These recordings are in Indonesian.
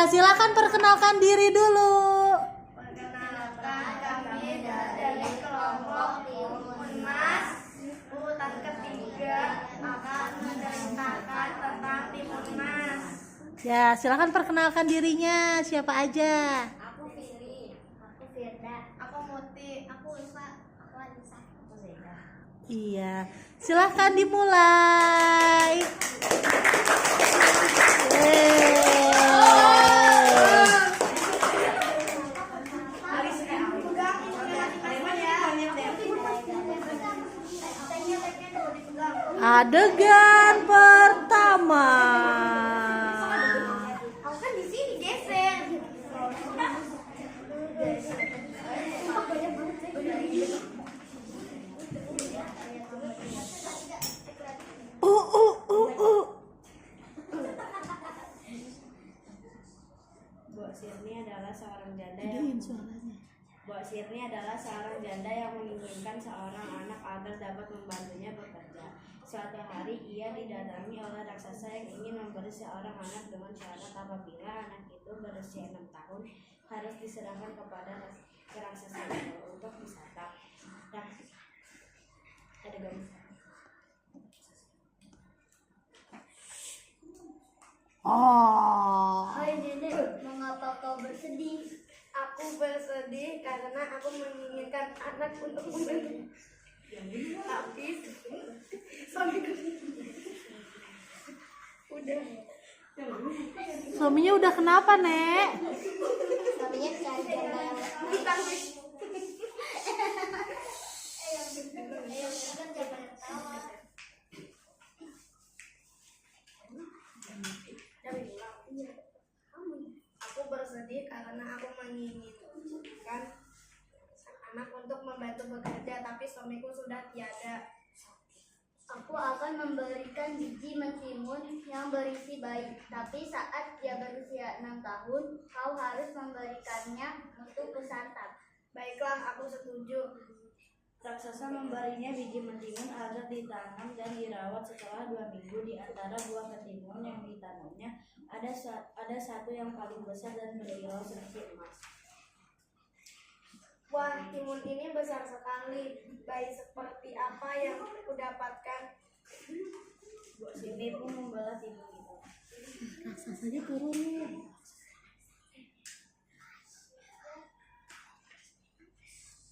Ya, silakan perkenalkan diri dulu. Perkenalkan, kami dari kelompok Timunmas urutan ketiga akan menceritakan tentang Timunmas. Ya, silakan perkenalkan dirinya. Siapa aja? Aku Fili, aku Firda, aku Muti, aku Ulfa, aku Anissa, aku Zeka. Iya, silakan dimulai. Adegan pertama. Aku kan di sini geser. Uh, uh, uh, uh. Mbok Sirni adalah seorang janda Gedein suaranya. Mbok Sirni adalah seorang janda yang menginginkan seorang anak agar dapat membantunya bekerja. Suatu hari ia didatangi oleh raksasa yang ingin memberi seorang anak dengan syarat apabila anak itu berusia 6 tahun harus diserahkan kepada raksasa itu untuk disantap. Adegan. Oh. Hai nenek, mengapa kau bersedih? Aku bersedih karena aku menginginkan anak untuk membeli. Tapi suamiku udah. Suaminya udah kenapa, Nek? Suaminya cari janda yang ditangis. Aku bersedih karena aku menginginkan anak untuk membantu bekerja, tapi suamiku sudah tiada. Aku akan memberikan biji mentimun yang berisi bayi, tapi saat dia berusia 6 tahun, kau harus memberikannya untuk kusantap. Baiklah, aku setuju. Raksasa memberinya biji mentimun agar ditanam dan dirawat. Setelah 2 minggu, di antara buah mentimun yang ditanamnya ada satu yang paling besar dan berkilau seperti emas. Wah, timun ini besar sekali. Bayi seperti apa yang aku dapatkan? Mbok Sirni pun membelah timun itu. Raksasanya turun.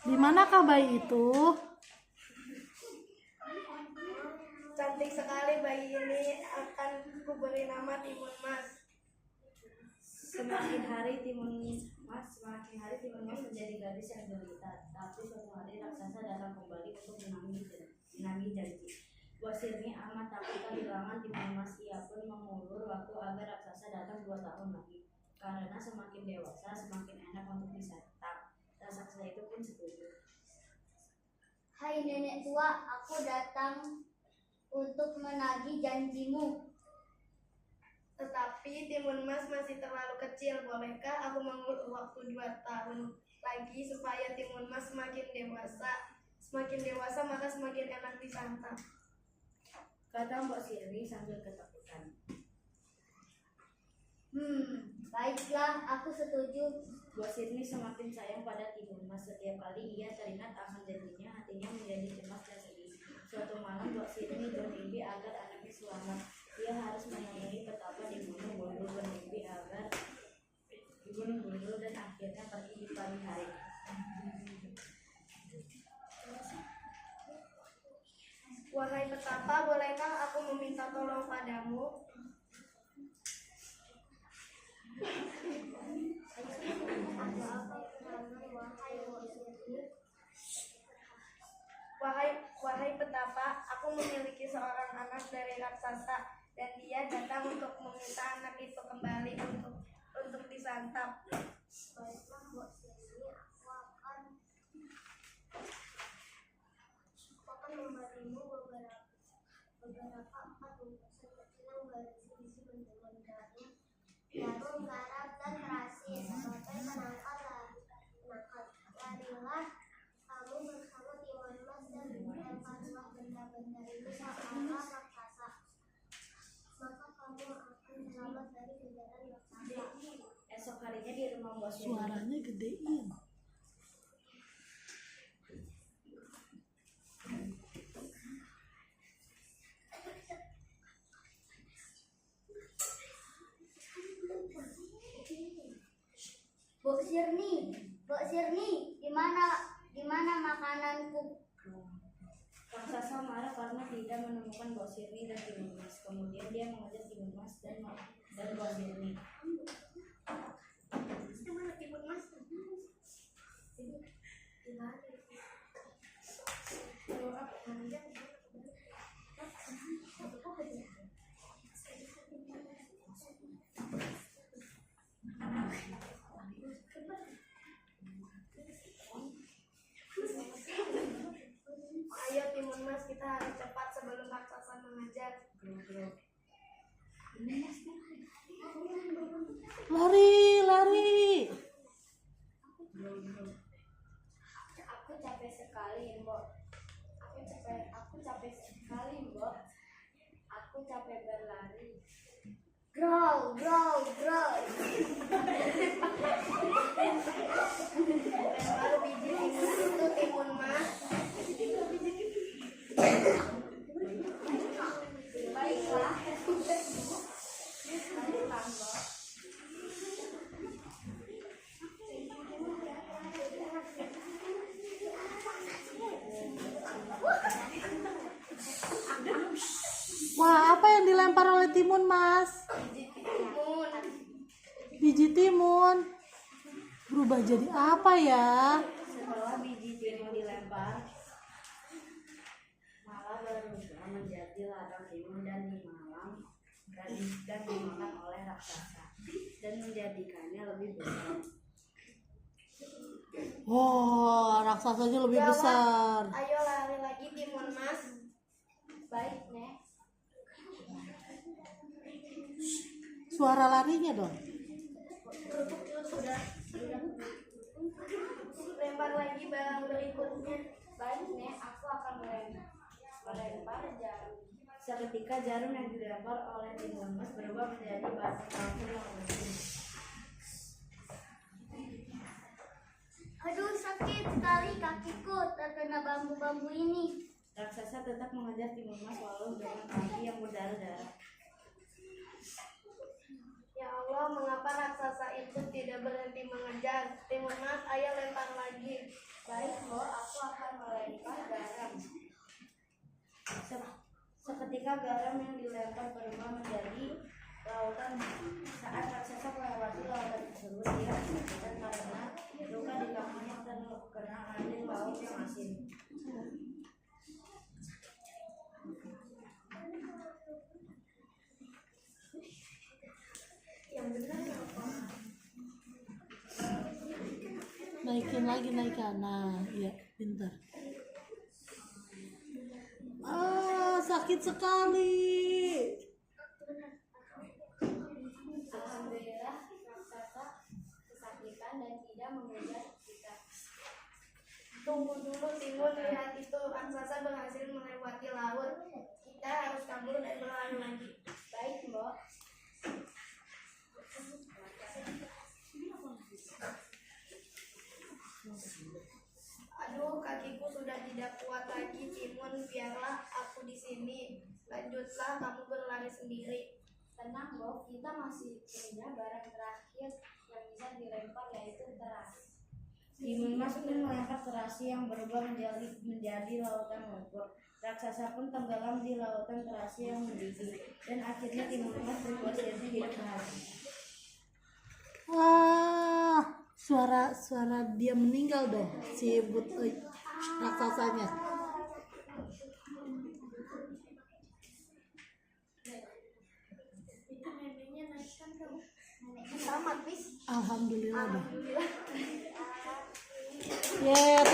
Di manakah bayi itu? Cantik sekali bayi ini, akan kuberi nama Timunmas. Semakin hari Timun Mas menjadi gadis yang jelita. Tapi suatu hari raksasa datang kembali untuk menagih janji. Mbok Sirni amat takut kehilangan Timun Mas. Ia pun mengulur waktu agar raksasa datang 2 tahun lagi. Karena semakin dewasa semakin enak untuk disantap. Raksasa itu pun setuju. Hai nenek tua, aku datang untuk menagih janjimu. Tetapi Timunmas masih terlalu kecil. Bolehkah aku mengulur waktu 2 tahun lagi supaya Timunmas semakin dewasa? Semakin dewasa maka semakin enak disantap. Kata Mbok Sirni sambil ketakutan. Baiklah, aku setuju. Mbok Sirni semakin sayang pada Timun Mas. Setiap kali ia teringat akan janjinya, hatinya menjadi cemas dan sedih. Suatu malam Mbok Sirni bermimpi agar anaknya selamat. Ia harus menemui petapa di Gunung Gundul, bermimpi agar di Gunung Gundul dan akhirnya pergi di pagi hari. Wahai petapa, bolehkah aku meminta tolong padamu? Wahai petapa, aku memiliki seorang anak dari raksasa dan dia datang untuk meminta anak itu kembali untuk disantap. Baiklah, Mbok Sirni, aku akan memberimu beberapa 4 bungkusan kecil yang berisi biji mentimun dalamnya jarum, garam, dan terasi sebagai penangkal. Larilah kamu bersama Timunmas dan lemparlah benda-benda itu ke arah raksasa, maka kamu akan selamat dari kejaran raksasa. menolong Bos Firly. Suaranya gedein. Bu Sirni, di mana makananku? Raksasa marah karena tidak menemukan Bos Firly dan Timun Mas. Kemudian dia mengejar Timun Mas dan Bos Firly. Mana Timun Mas? Ayo Timun Mas, kita harus cepat sebelum raksasa mengejar. Lari. Aku capek sekali, Mbok. Aku capek sekali, Mbok. Aku capek berlari. Growl. Baru biji timun itu Timun Mas. Baiklah. Baiklah, Mbok. Wah, apa yang dilempar oleh Timun Mas? Biji timun. Berubah jadi apa ya? Setelah biji timun dilempar, malah berubah menjadi ladang timun dan dimakan oleh raksasa dan menjadikannya lebih besar. Wow, raksasanya lebih besar. Ayo lari lagi Timun Mas. Baik, Nek. Suara larinya dong. Lempar lagi barang berikutnya. Baik, Nek. Aku akan melempar jarum. Seketika jarum yang dilempar oleh Timun Mas berubah menjadi batu kapur yang mengering. Aduh, sakit sekali kakiku terkena bambu-bambu ini. Raksasa tetap mengejar Timun Mas walau dengan kaki yang berdarah-darah. Ya Allah, mengapa raksasa itu tidak berhenti mengejar? Timun Mas, ayo lempar lagi. Baik, Mbok, aku akan melempar garam. Seketika garam yang dilempar berubah menjadi lautan. Saat raksasa melewati lautan tersebut, dia kesakitan karena luka di kakinya terkena air laut yang asin. Yang benar apa? Naikin. Nah, iya, pintar. Sakit sekali. Alhamdulillah, raksasa kesakitan dan tidak mengejar kita. Tunggu dulu Timun, lihat itu raksasa berhasil melewati laut. Kita harus kabur dan berlari lagi. Baik, Mbok. Aduh, kakiku sudah tidak kuat lagi. Timun, biarlah aku di sini. Lanjutlah kamu berlari sendiri. Tenang, Mbok, kita masih punya barang terakhir yang bisa dilempar, yaitu terasi. Timun Mas pun melempar terasi yang berubah menjadi lautan lumpur. Raksasa pun tenggelam di lautan terasi yang mendidih. Dan akhirnya Timun Mas dan Bos Firly hidup bahagia. Wah, suara dia meninggal dong, si raksasanya. Itu neneknya naikkan dong. Neneknya selamat, Bis. Alhamdulillah dong. Alhamdulillah. Ya,